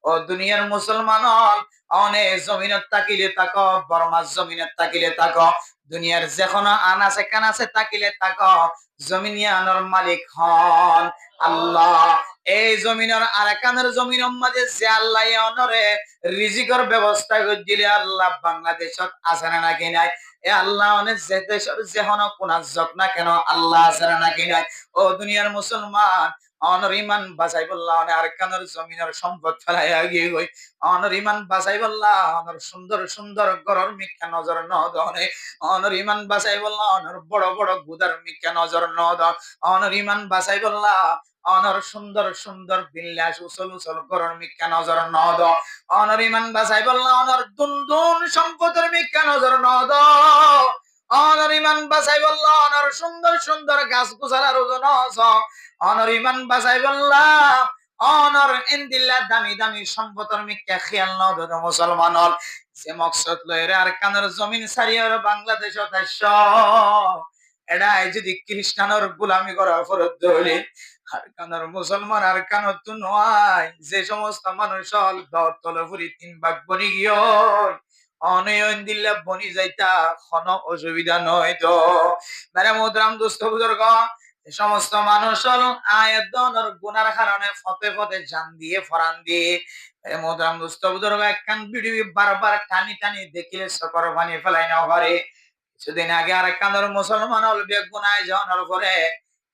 ও দুনিয়ার মুসলমান, অনেক জমিনত তাকিলে তাকো, বর্মার জমিনত তাকিলে তাকো, দুনিয়ার যেখানে আন আছে কান আছে তাকিলে তাকো, জমিনিয়ানোর মালিক হন আল্লাহ। এই জমিনের আর কানের জমিনের মাঝে যে আল্লাহ অনরে রিজিকের ব্যবস্থা করে দিলে, আল্লাহ বাংলাদেশত আছে না নাকি নাই? এ আল্লাহ অনেক যে দেশের যেহন কোন যোগ না কেন, আল্লাহ আছে না নাকি নাই? ও দুনিয়ার মুসলমান, অনর ইমান বাঁচাই বললা অনে আর কানের জমিনের সম্পদ ফেলাইয়া গিয়ে গই, অনর ইমান বাঁচাই বললা অনর সুন্দর সুন্দর গরর মিথ্যা নজর ন দনে, অনর ইমান বাঁচাই বললা অনর বড় বড় গুদার মিথ্যা নজর ন দ, অনর ইমান বাঁচাই বললা অনর সুন্দর সুন্দর বিল্লাস উসল উসল গরর মিথ্যা নজর ন দ, অনর ইমান বাঁচাই বললা অনর দুন দুন সম্পদের মিথ্যা নজর ন দ, অনর ইমান বাঁচাই বললা অনর সুন্দর সুন্দর গাছ গুছালার ওজন অনর ইমান বাঁচাই বললা অনর ইন্দিল্লা দামি দামি সম্পদের মিথ্যা খেয়াল ন দ মুসলমান হল। যে মকসদ লয়ের আর কানের জমিন সারিয়ার বাংলাদেশত আইস, এটাই যদি খ্রিস্টানের গোলামি করা ফরজ ধরে, আর কানের মুসলমান আর কানত তো নয়। যে সমস্ত মানুষ হল দর তলে ফুরি 3 ভাগ বনি গিয়ে অনয়ন দিল্লা বনি যাইতা কোনো অসুবিধা নয় তো। মানে মুদ্রাম দুস্থ বুজুর্গ, সমস্ত মানুষ হল আয়াতনের গুনার কারণে ফতে ফতে জান দিয়ে ফরান দিয়ে মুদ্রাম দুস্থ বুজুর্গ একখান ভিডিও বারবার টানি টানি দেখিলে সকর পানি ফেলাই না পারে। কিছুদিন আগে আর একখানের মুসলমান হল বেগুনায় যাওয়ার পরে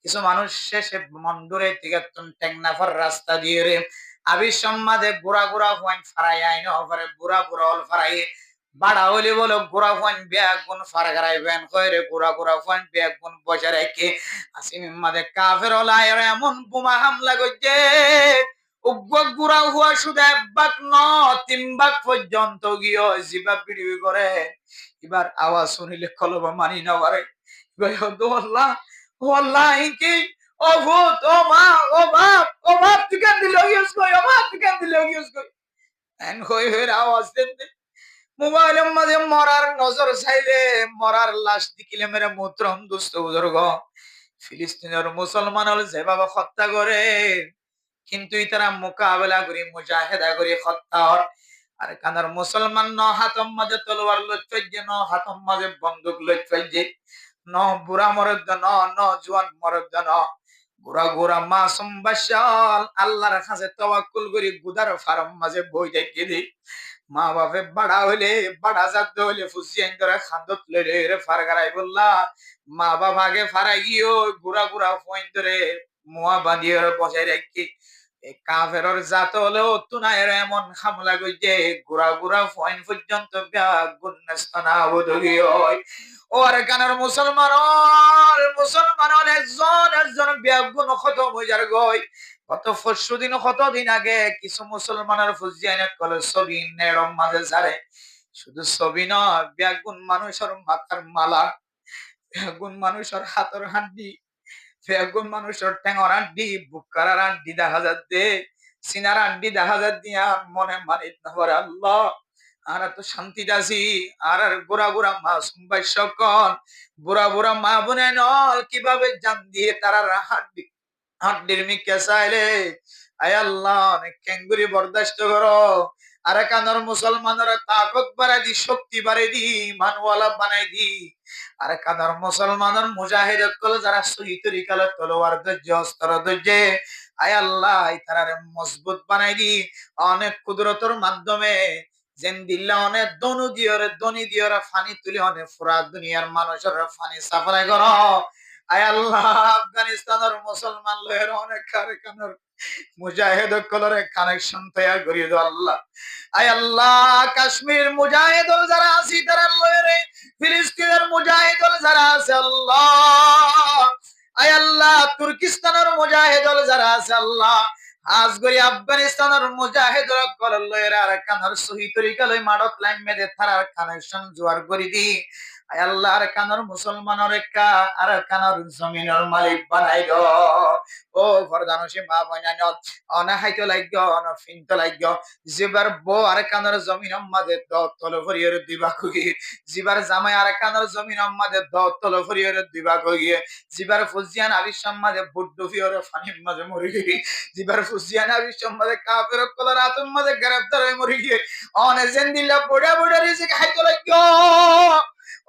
কিছু মানুষ শেষে মন্ডুরে থেকে টেংনাফার রাস্তা দিয়ে রে আবির সম্মাদে গুড়া গুড়া পয়েন্ট ফারাই আইন হরে বুড়া বুড়া হল ফারাই বাড়া হইলে বলো গুড়া পয়েন্ট ব্যাগ গুণ ফারাগারাই ব্যান কইরে গুড়া গুড়া পয়েন্ট ব্যাগ গুণ বসে রেখে আসিম মাদে কাফের হল আয়ের এমন বোমা হামলা করছে উগ্র গুড়া হুয়া শুধু 1 ভাগ ন 3 ভাগ পর্যন্ত গিয়ে জিবা পিড়ি করে। এবার আওয়াজ শুনিলে কলবা মানি না পারে, আল্লাহ আল্লাহ কি ও ভূত ও মা ও বাপ ও বাপ তুই কেন দিল ইউজ কই, ও বাপ তুই কেন দিল ইউজ কই এন হই হই আওয়াজ দেন। মোবাইলের মাঝে মরার নজর চাইলে মরার লাশ দেখিলে মেরে মুত্রম দুস্থ বুজুর্গ ফিলিস্তিনের মুসলমান হল যেভাবে হত্যা করে, কিন্তু তারা মোকাবেলা করি মুজাহেদা করি হত্যা হয়। আর কানার মুসলমান ন হাতম মাঝে তলোয়ার লইছে, ন হাতম মাঝে বন্দুক লইছে, ন বুড়া মরদ ন ন জোয়ান মরদ ন বুড়া বুড়া মাসুম বাশাল আল্লাহর কাছে তাওয়াক্কুল করি গুদার ফার্ম মাঝে বই দেখি দি মা বাপে বাড়া হইলে বাড়া জাত হইলে ফুসিয়ান করে খান্দত লইলে রে ফারগারাই বললা মা বাবা আগে ফারাই গিয়ে গুড়া গুড়া পয়েন্ট ধরে মুয়া বাঁধিয়ে বসাই রাখি কাফেরর জাত হলেও তুনায়ের এমন হামলা করছে গুড়া গুড়া পয়েন্ট পর্যন্ত গুন্নস্তানা বোধগীয় ওর কানের মুসলমান মুসলমান একজন একজন ব্যাগুন খতম হয়ে যার গই। গত 4 দিন কতদিন আগে কিছু মুসলমানের ফুজিয়ানে কলে ছবি নেড়ম মাঝে ছাড়ে, শুধু ছবি নয় ব্যাগুন মানুষের মাথার মালা, ব্যাগুন মানুষের হাতের হাড্ডি, বেগুন মানুষের ঠ্যাঙর আড্ডি বুকার আড্ডি দেখা যাচ্ছে, সিনার আড্ডি দেখা যাচ্ছে। আর মনে মানিত না পারে আল্লাহ আর এত শান্তি আছি। আর গোড়া গোড়া মাসুম ভাই সকল বুড়া বুড়া মা বোনে নল কিভাবে জান দিয়ে তারা হাড্ডি হাড্ডির মিকে চাইলে আয় আল্লাহ অনেক ক্যাঙ্গুরি বরদাস্ত করো। আর কানর মুসলমানরা তাকত বাড়াই দি, শক্তি বাড়াই দি, মানওয়ালা বানাই দি। আর কানর মুসলমানের মুজাহিদ কল যারা সহি তরিকালে তলোয়ার ধৈর্য অস্ত্র ধৈর্য আয় আল্লাহ তারা মজবুত বানাই দি অনেক কুদরতের মাধ্যমে যেন দিল্লা অনেক দনু দিয়রে দনি দিয়রে ফানি তুলি অনেক পুরা দুনিয়ার মানুষের ফানি সাফাই করো। আয় আল্লাহ আফগানিস্তানের মুসলমান লয়ের অনেক কারখানার মুজাহিদ কলরে কানেকশন তৈরি করিয়ে দাও আল্লাহ। আয় আল্লাহ কাশ্মীর মুজাহিদ যারা আছে তারা লয়েরে ফিলিস্তিনের মুজাহিদ যারা আছে আল্লাহ, আয় আল্লাহ তুর্কিস্তানের মুজাহিদ যারা আছে আল্লাহ, আজগরি আফগানিস্তানের মুজাহিদ কল লয়ের আর কানার সহি তরিকা লই মাডত লাইন মেদে থারার কানেকশন জোয়ার করি দি। আল্লাহ আর কানর মুসলমানের কা আর কানর জমিনের মালিক বানাই দ ও ফরদানসি মা বইনান অনা হাইতো লাগগ অনা ফিনতো লাগগ জিবার বো আর কানর জমিন মাঝে দ তল ফরিয়ের দিবা কই জিবার জামাই আর কানর জমিন মাঝে দ তল ফরিয়ের দিবা কই জিবার ফুজিয়ান আবিশম মাঝে বুড্ডু ফিওর ফানি মাঝে মরি গই জিবার ফুজিয়ান আবিশম মাঝে কাফের কলর আতুম মাঝে গ্রেফতার হয়ে মরি গই অনে জেন্দিল্লা বড়া বড়া রিজিক হাইতো লাগগ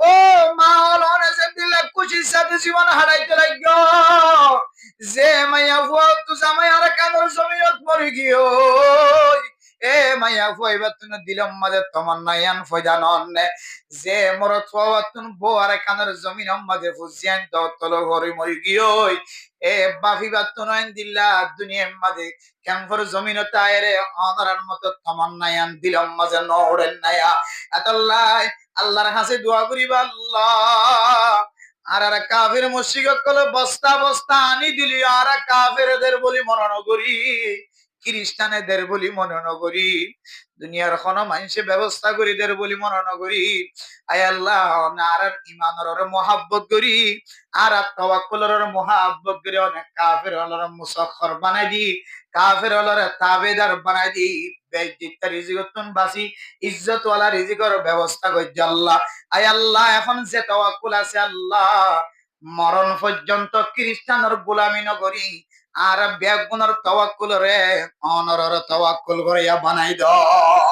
ও মাওলানা জিন্দিল্লাহ খুশির সাথে জীবন হারাইতে লাগলো যে মাইয়া ফুয়া তু জামাই আর কানর জমিনত মরি গিয়ে এ মাইয়া ফুয়াইবা তুমি দিলাম মাঝে তোমার নয়ান ফয়দা নন্নে যে মরত ফুয়া তুমি বো আর কানর জমিন মাঝে ফুসিয়ান তো তলো ঘরে মরি গিয়ে এ বাফি বাত নয়ন দিল্লা দুনিয়ার মাঝে ক্যাম্পর জমিন তাইরে অনরার মতো তোমার নয়ান দিলাম মাঝে নড়েন নায়া এতলাই আল্লাহর কাছে দোয়া করিবা আল্লাহ আর কাফের মুশরিক কল বস্তা বস্তা আনি দিলি আর কাফেরদের বলি মনন করি খ্রিস্টানেদের বলি মনন করি দুনিয়ার কোন মানুষে ব্যবস্থা করি দের বলি মনন করি আয় আল্লাহ আর ইমানের মহাব্বত করি আর তাওয়াক্কুলের মহাব্বত করি অনেক কাফের হলর মুসাখর বানাই দি কাফের হলর তাবেদার বানাই দি বেইজ্জত রিজিকতুন বাসি ইজ্জত ওয়ালা রিজিকের ব্যবস্থা করছে আল্লাহ আয় আল্লাহ এখন যে তাওয়াক্কুল আছে আল্লাহ মরণ পর্যন্ত খ্রিস্টানের গোলামি নগরী আর বেগুনের তাওয়াক্কুল রে অনরর তাওয়াক্কুল করিয়া বানাই দাও